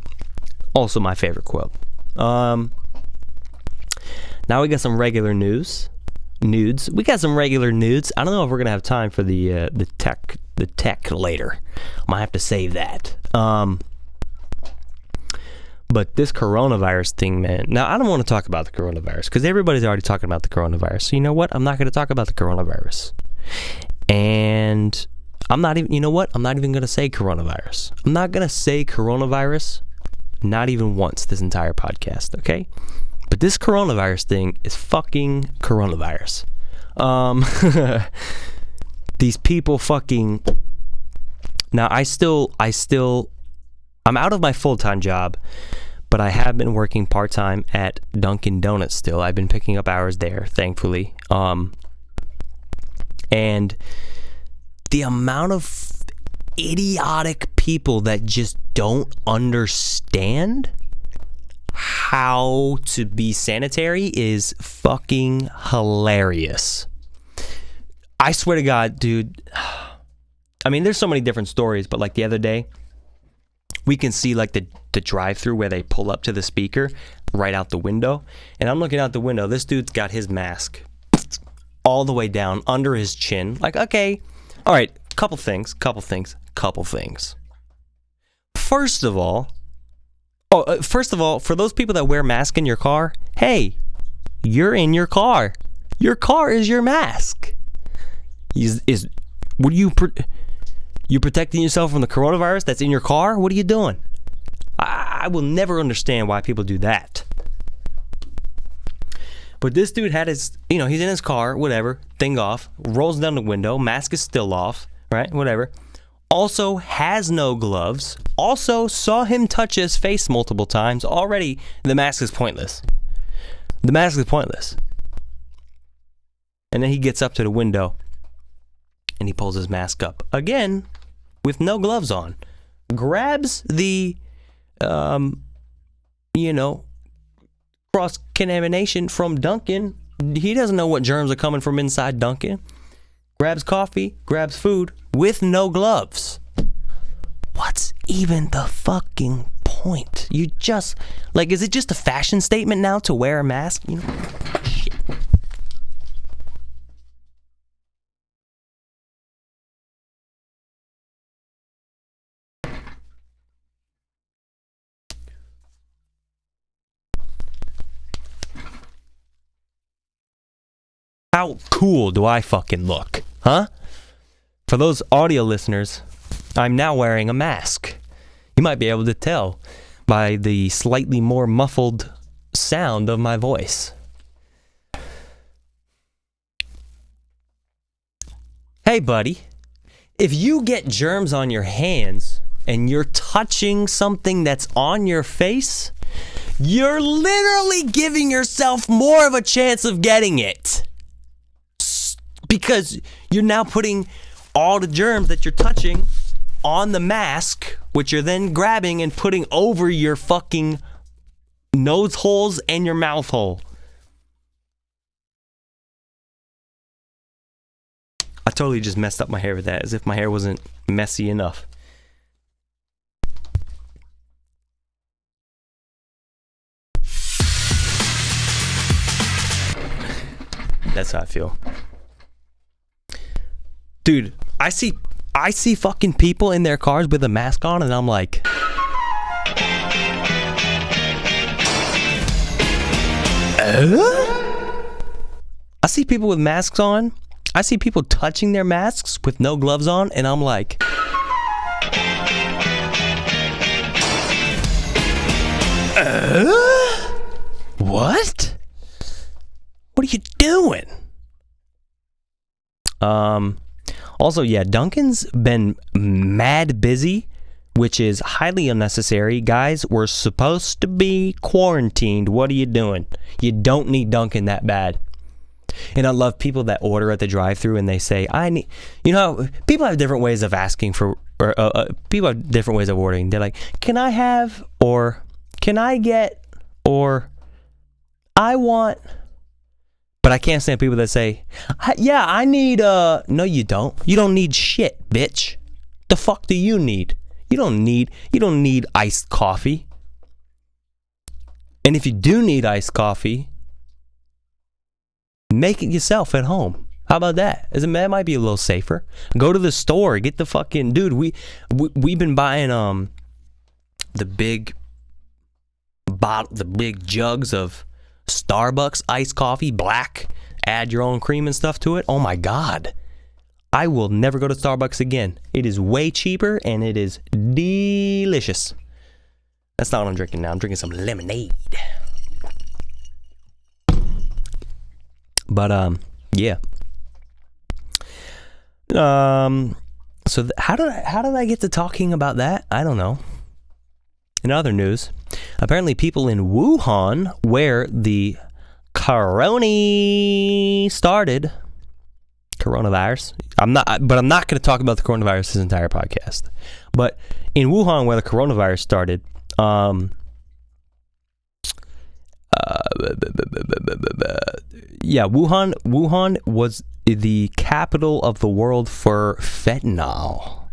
S1: Also my favorite quote. Now we got some regular nudes. We got some regular nudes. I don't know if we're gonna have time for the tech later. I might have to save that. But this coronavirus thing, man. Now, I don't want to talk about the coronavirus because everybody's already talking about the coronavirus. So you know what? I'm not going to talk about the coronavirus. And I'm not even going to say coronavirus. I'm not going to say coronavirus, not even once this entire podcast, okay? But this coronavirus thing is fucking coronavirus. These people fucking... Now, I'm out of my full-time job, but I have been working part-time at Dunkin' Donuts still. I've been picking up hours there, thankfully. And the amount of idiotic people that just don't understand how to be sanitary is fucking hilarious. I swear to God, dude. I mean, there's so many different stories, but like the other day, we can see like the drive-through where they pull up to the speaker right out the window. And I'm looking out the window. This dude's got his mask all the way down under his chin. Like, okay, all right, couple things. First of all, for those people that wear masks in your car, hey, you're in your car. Your car is your mask. What are you protecting yourself from the coronavirus that's in your car? What are you doing? I will never understand why people do that. But this dude had his, he's in his car, whatever, thing off, rolls down the window, mask is still off, right? Whatever. Also has no gloves. Also saw him touch his face multiple times. Already, the mask is pointless. And then he gets up to the window and he pulls his mask up again with no gloves on. Grabs the, cross-contamination from Dunkin'. He doesn't know what germs are coming from inside Dunkin'. Grabs coffee, grabs food with no gloves. What's even the fucking point? You just, is it just a fashion statement now to wear a mask? Shit. how cool do I fucking look? Huh? For those audio listeners, I'm now wearing a mask. You might be able to tell by the slightly more muffled sound of my voice. Hey, buddy. If you get germs on your hands and you're touching something that's on your face, you're literally giving yourself more of a chance of getting it. Because you're now putting all the germs that you're touching on the mask, which you're then grabbing and putting over your fucking nose holes and your mouth hole. I totally just messed up my hair with that, as if my hair wasn't messy enough. That's how I feel. Dude, I see fucking people in their cars with a mask on, and I'm like, I see people with masks on. I see people touching their masks with no gloves on, and I'm like, what? What are you doing? Also, yeah, Duncan's been mad busy, which is highly unnecessary. Guys, we're supposed to be quarantined. What are you doing? You don't need Duncan that bad. And I love people that order at the drive-thru and they say, I need, you know, people have different ways of asking for, or people have different ways of ordering. They're like, can I have, or can I get, or I want. But I can't stand people that say, yeah, I need, no you don't. You don't need shit, bitch. The fuck do you need? You don't need iced coffee. And if you do need iced coffee, make it yourself at home. How about that? That might be a little safer. Go to the store, get the fucking, dude, we've been buying the big jugs of Starbucks iced coffee, black, add your own cream and stuff to it. Oh my god, I will never go to Starbucks again. It is way cheaper and it is delicious. That's not what I'm drinking now. I'm drinking some lemonade. But yeah. So how did I get to talking about that? I don't know. In other news, apparently people in Wuhan, where the corona started, coronavirus. I'm not going to talk about the coronavirus this entire podcast. But in Wuhan, where the coronavirus started, yeah, Wuhan was the capital of the world for fentanyl,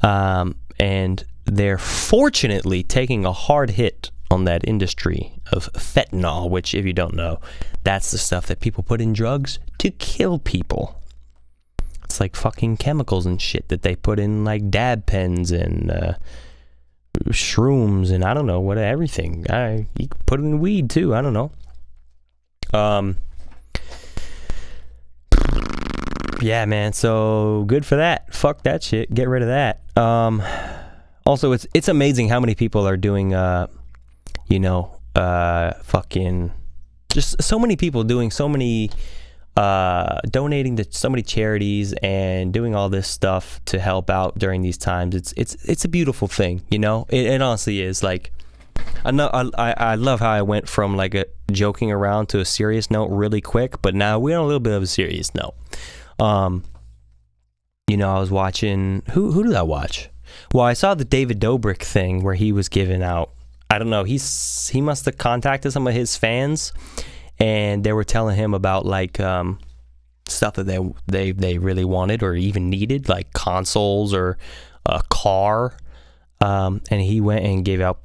S1: and they're fortunately taking a hard hit on that industry of fentanyl, which, if you don't know, that's the stuff that people put in drugs to kill people. It's like fucking chemicals and shit that they put in like dab pens and shrooms and I don't know what, everything. You can put it in weed too. I don't know. Yeah, man. So good for that. Fuck that shit. Get rid of that. Also, it's amazing how many people are doing, fucking, just so many people doing so many, donating to so many charities and doing all this stuff to help out during these times. It's a beautiful thing, you know. It honestly is. Like, I love how I went from like a joking around to a serious note really quick, but now we're on a little bit of a serious note. I was watching, who did I watch? Well, I saw the David Dobrik thing where he was giving out, I don't know, he must have contacted some of his fans and they were telling him about like stuff that they really wanted or even needed, like consoles or a car, and he went and gave out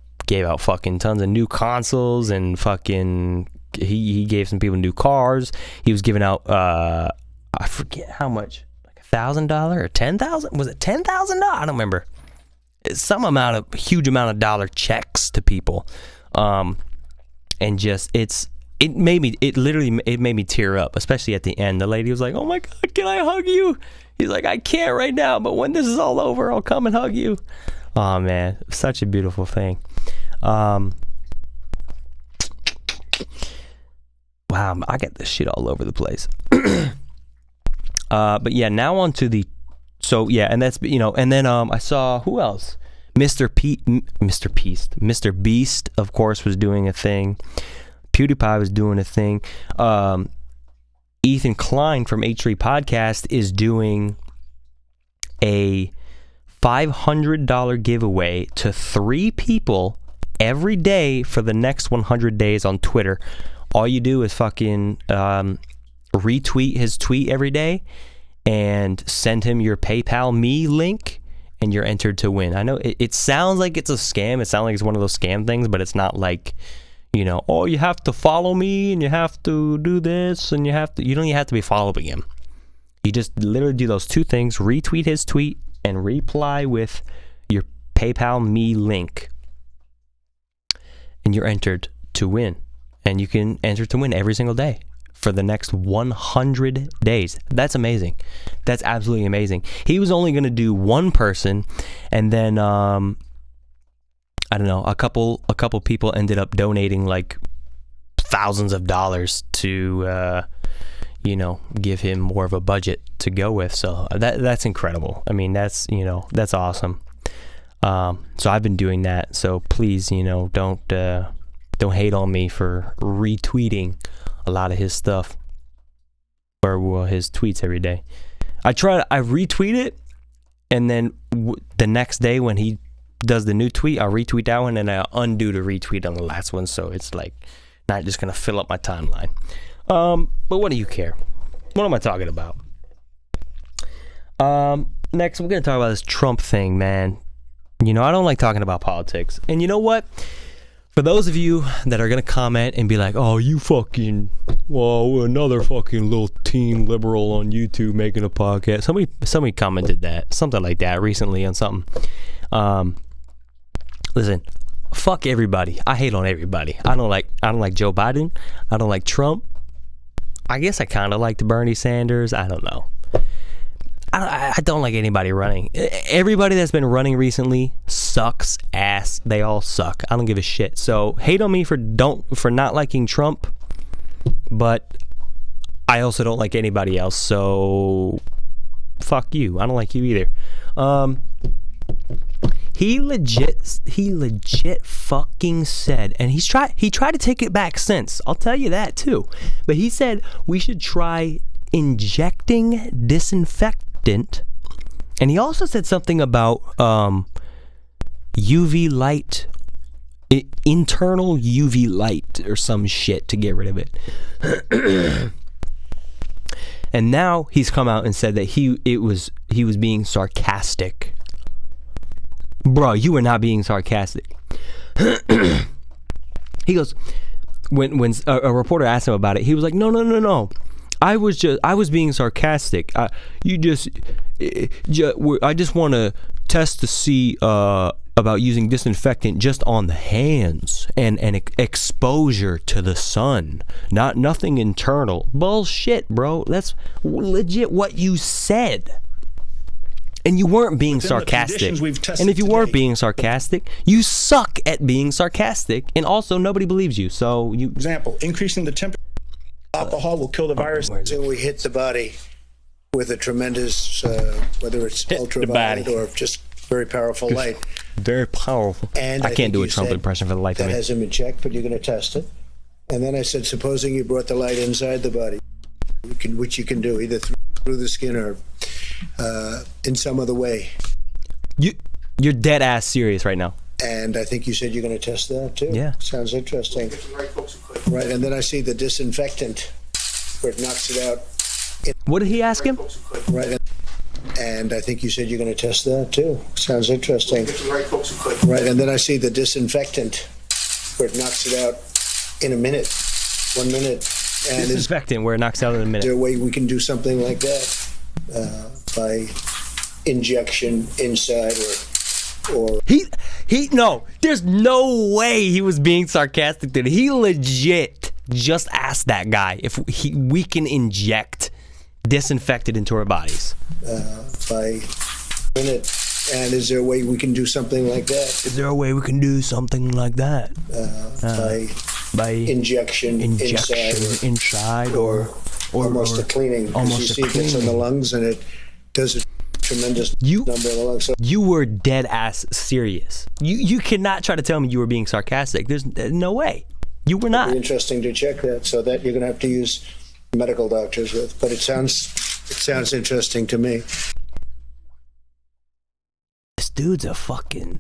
S1: fucking tons of new consoles and fucking he gave some people new cars. He was giving out I forget how much, like $1,000 or $10,000, was it $10,000? I don't remember. It's huge amount of dollar checks to people, and just it's it made me tear up, especially at the end. The lady was like, "Oh my God, can I hug you?" He's like, "I can't right now, but when this is all over, I'll come and hug you." Oh man, such a beautiful thing. Wow, I got this shit all over the place. But yeah, now on to the, so yeah, and that's, and then I saw, who else? Mr. Beast, of course, was doing a thing. PewDiePie was doing a thing. Ethan Klein from H3 Podcast is doing a $500 giveaway to 3 people every day for the next 100 days on Twitter. All you do is fucking retweet his tweet every day and send him your PayPal me link, and you're entered to win. I know it sounds like it's a scam. It sounds like it's one of those scam things, but it's not like, oh, you have to follow me and you have to do this and you don't even have to be following him. You just literally do those 2 things, retweet his tweet and reply with your PayPal me link, and you're entered to win. And you can enter to win every single day for the next 100 days. That's amazing. That's absolutely amazing. He was only going to do 1 person, and then I don't know, a couple people ended up donating like thousands of dollars to give him more of a budget to go with. So that's incredible. I mean, that's awesome. So I've been doing that. So please, don't hate on me for retweeting a lot of his stuff, or his tweets every day. I retweet it, and then the next day when he does the new tweet, I'll retweet that one, and I'll undo the retweet on the last one, so it's like not just gonna fill up my timeline. But what do you care? What am I talking about? Next, we're gonna talk about this Trump thing, man. I don't like talking about politics, and you know what? For those of you that are going to comment and be like, "Oh, you fucking, well, another fucking little teen liberal on YouTube making a podcast." Somebody commented that, something like that recently on something. Listen, fuck everybody. I hate on everybody. I don't like Joe Biden. I don't like Trump. I guess I kind of liked Bernie Sanders. I don't know. I don't like anybody running. Everybody that's been running recently sucks ass. They all suck. I don't give a shit. So hate on me for not liking Trump, but I also don't like anybody else. So fuck you. I don't like you either. He legit fucking said, and he tried to take it back since. I'll tell you that too. But he said we should try injecting disinfectant. And he also said something about UV light, internal UV light or some shit to get rid of it. And now he's come out and said that he was being sarcastic. Bro, you were not being sarcastic. He goes, when a reporter asked him about it, he was like, no. I was being sarcastic. I just want to test to see about using disinfectant just on the hands and exposure to the sun, nothing internal. Bullshit, bro. That's legit what you said. And you weren't being sarcastic. And if you weren't being sarcastic, you suck at being sarcastic. And also, nobody believes you. So you.
S3: Example: increasing the temperature. Alcohol will kill the virus.
S4: So we hit the body with a tremendous, whether it's ultraviolet or just very powerful light.
S1: Very powerful. And I can't do a Trump impression for the life of me.
S4: That hasn't been checked, but you're going to test it. And then I said, supposing you brought the light inside the body, which you can do either through the skin or in some other way.
S1: You're dead ass serious right now.
S4: And I think you said you're going to test that too.
S1: Yeah.
S4: Sounds interesting. Right, and then I see the disinfectant where it knocks it out.
S1: What did he ask him?
S4: Right, and I think you said you're going to test that too. Sounds interesting. Right, and then I see the disinfectant where it knocks it out in a minute, 1 minute. And
S1: disinfectant where it knocks out in a minute.
S4: Is there a way we can do something like that by injection inside or
S1: he no, there's no way he was being sarcastic. He legit Just ask that guy if we can inject disinfectant into our bodies.
S4: By minute. And is there a way we can do something like that?
S1: Is there a way we can do something like that?
S4: By injection
S1: inside or
S4: almost a cleaning. Almost it gets on the lungs and it does a tremendous number of the lungs. So
S1: you were dead ass serious. You cannot try to tell me you were being sarcastic. There's no way. You were not.
S4: It'd be interesting to check that. So that you're going to have to use medical doctors with. But it sounds interesting to me.
S1: This dude's a fucking,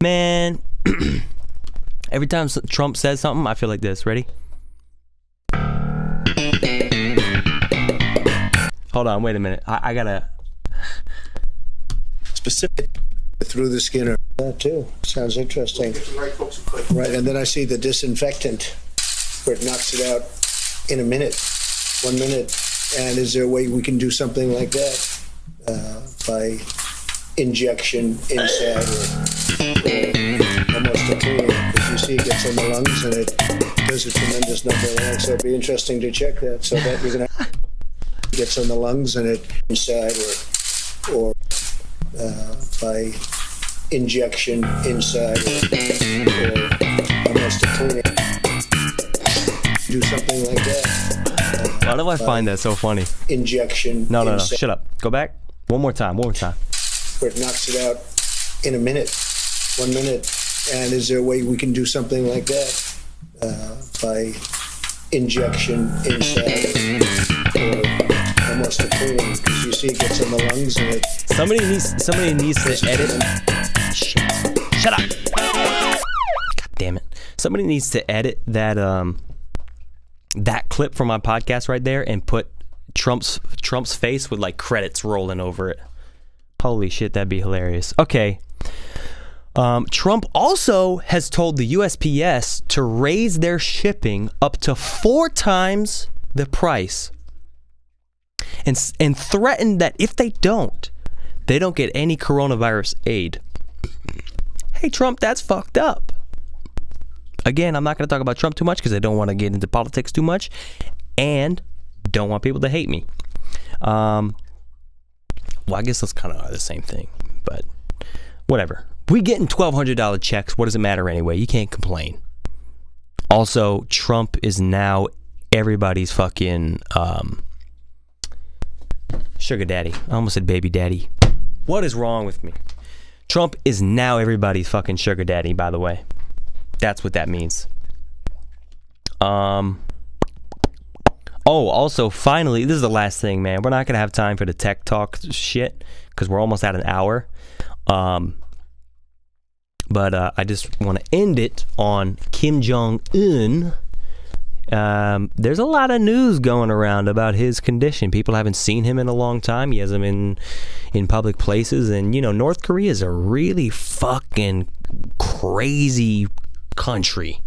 S1: man. Every time Trump says something, I feel like this. Ready? Hold on, wait a minute. I gotta.
S4: Specific through the skin or that too. Sounds interesting. Right, and then I see the disinfectant where it knocks it out in a minute, 1 minute. And is there a way we can do something like that? By injection inside or almost a cleaning, because you see it gets on the lungs and it does a tremendous number of lungs. So it'd be interesting to check that. So that you're gonna gets on the lungs and it inside or by injection inside or almost a cleaning. Do something like that.
S1: Why do I find that so funny?
S4: Injection.
S1: No. Shut up. Go back. One more time.
S4: Where it knocks it out in a minute, 1 minute. And is there a way we can do something like that? By injection inside or almost a cleaning, because you see it gets on the lungs and it.
S1: Somebody needs to edit. Shut up. God damn it. Somebody needs to edit that that clip from my podcast right there and put Trump's face with like credits rolling over it. Holy shit, that'd be hilarious. Okay. Trump also has told the USPS to raise their shipping up to 4 times the price and threatened that if they don't get any coronavirus aid. Hey, Trump, that's fucked up. Again, I'm not going to talk about Trump too much because I don't want to get into politics too much and don't want people to hate me. Well, I guess those kind of are the same thing, but whatever. We getting $1,200 checks. What does it matter anyway? You can't complain. Also, Trump is now everybody's fucking sugar daddy. I almost said baby daddy. What is wrong with me? Trump is now everybody's fucking sugar daddy, by the way. That's what that means. Oh, also, finally, this is the last thing, man. We're not going to have time for the tech talk shit because we're almost at an hour. But I just want to end it on Kim Jong-un. There's a lot of news going around about his condition. People haven't seen him in a long time. He hasn't been in public places. And, you know, North Korea is a really fucking crazy country.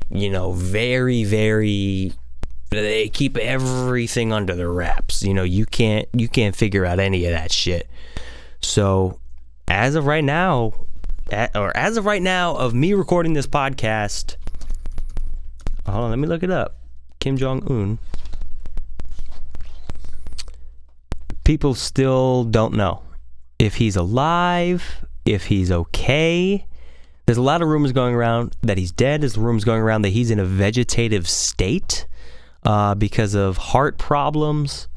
S1: You know, very, very... They keep everything under the wraps. You know, you can't figure out any of that shit. So, as of right now of me recording this podcast, hold on, let me look it up. Kim Jong-un. People still don't know if he's alive, if he's okay. There's a lot of rumors going around that he's dead. There's rumors going around that he's in a vegetative state because of heart problems.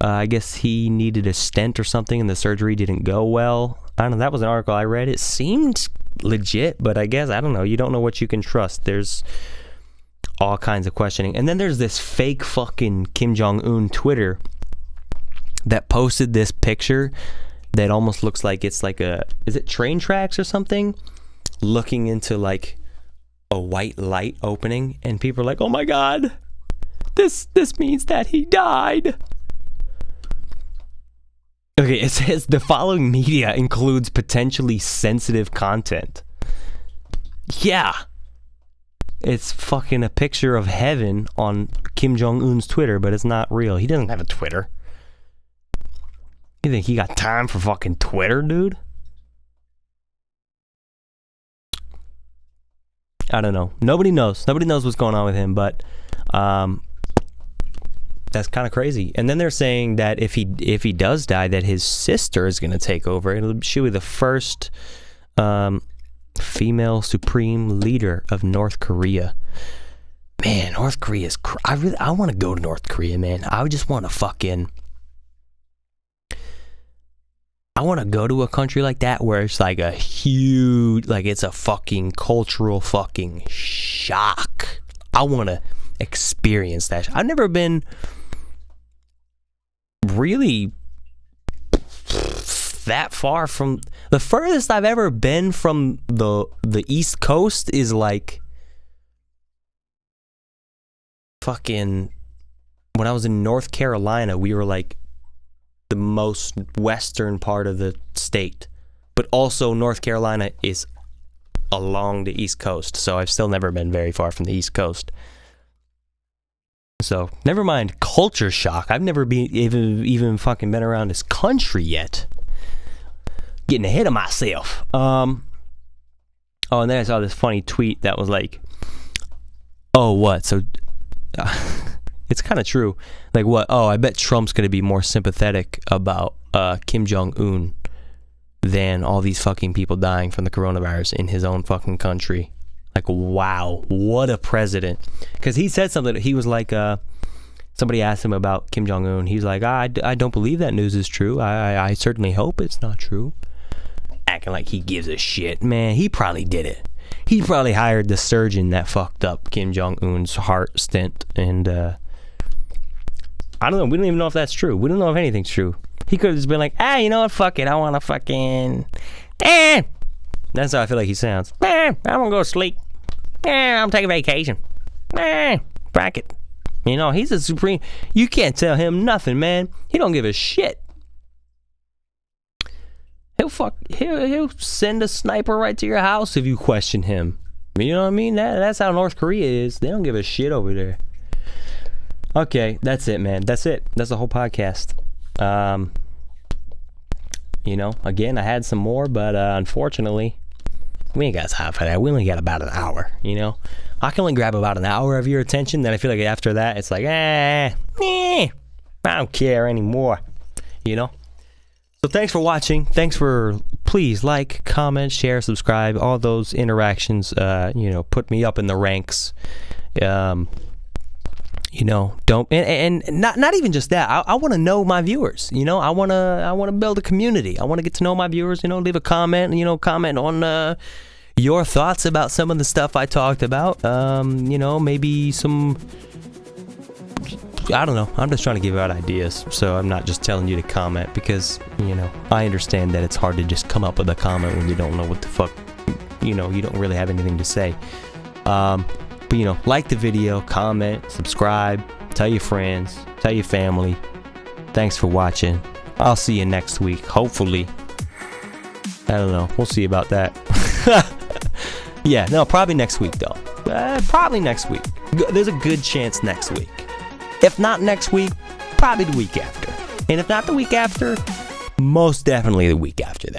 S1: I guess he needed a stent or something and the surgery didn't go well. I don't know. That was an article I read. It seemed legit, but I guess, I don't know. You don't know what you can trust. There's all kinds of questioning. And then there's this fake fucking Kim Jong-un Twitter that posted this picture that almost looks like it's like is it train tracks or something? Looking into like a white light opening, and people are like, oh my God, this means that he died. Okay, it says the following media includes potentially sensitive content. Yeah. It's fucking a picture of heaven on Kim Jong-un's Twitter, but it's not real. He doesn't have a Twitter. You think he got time for fucking Twitter, dude? I don't know. Nobody knows what's going on with him, but that's kind of crazy. And then they're saying that if he does die, that his sister is going to take over. She'll be the first female supreme leader of North Korea. Man, North Korea is I want to go to North Korea, man. I just want to I want to go to a country like that where it's like a huge, like it's a fucking cultural fucking shock. I want to experience that. I've never been really that far from, the furthest I've ever been from the East Coast is like fucking, when I was in North Carolina, we were like the most western part of the state, but also North Carolina is along the East Coast, so I've still never been very far from the East Coast. So never mind culture shock. I've never been even fucking been around this country yet. Getting ahead of myself. Oh, and then I saw this funny tweet that was like, oh, what? So it's kind of true. Like, what? Oh, I bet Trump's going to be more sympathetic about Kim Jong-un than all these fucking people dying from the coronavirus in his own fucking country. Like, wow, what a president. Because he said something. He was like, somebody asked him about Kim Jong-un. He's like, I don't believe that news is true. I certainly hope it's not true. Acting like he gives a shit. Man, he probably did it. He probably hired the surgeon that fucked up Kim Jong-un's heart stent. And I don't know. We don't even know if that's true. We don't know if anything's true. He could have just been like, you know what? Fuck it. I want to fucking... That's how I feel like he sounds. I want to go to sleep. I'm taking vacation. Fuck it. You know, he's a supreme... You can't tell him nothing, man. He don't give a shit. He'll send a sniper right to your house if you question him. You know what I mean? That's how North Korea is. They don't give a shit over there. Okay, that's it, man. That's it. That's the whole podcast. You know, again, I had some more, but unfortunately, we ain't got time for that. We only got about an hour, you know? I can only grab about an hour of your attention, then I feel like after that, it's like, I don't care anymore, you know? So thanks for watching. Thanks for, please like, comment, share, subscribe, all those interactions, you know, put me up in the ranks. You know, don't, and not even just that. I want to know my viewers. You know, I want to build a community. I want to get to know my viewers. You know, leave a comment. You know, comment on your thoughts about some of the stuff I talked about. You know, maybe some. I don't know. I'm just trying to give out ideas, so I'm not just telling you to comment because, you know, I understand that it's hard to just come up with a comment when you don't know what the fuck. You know, you don't really have anything to say. But, you know, like the video, comment, subscribe, tell your friends, tell your family. Thanks for watching. I'll see you next week, hopefully. I don't know. We'll see about that. Yeah, no, probably next week, though. Probably next week. There's a good chance next week. If not next week, probably the week after. And if not the week after, most definitely the week after that.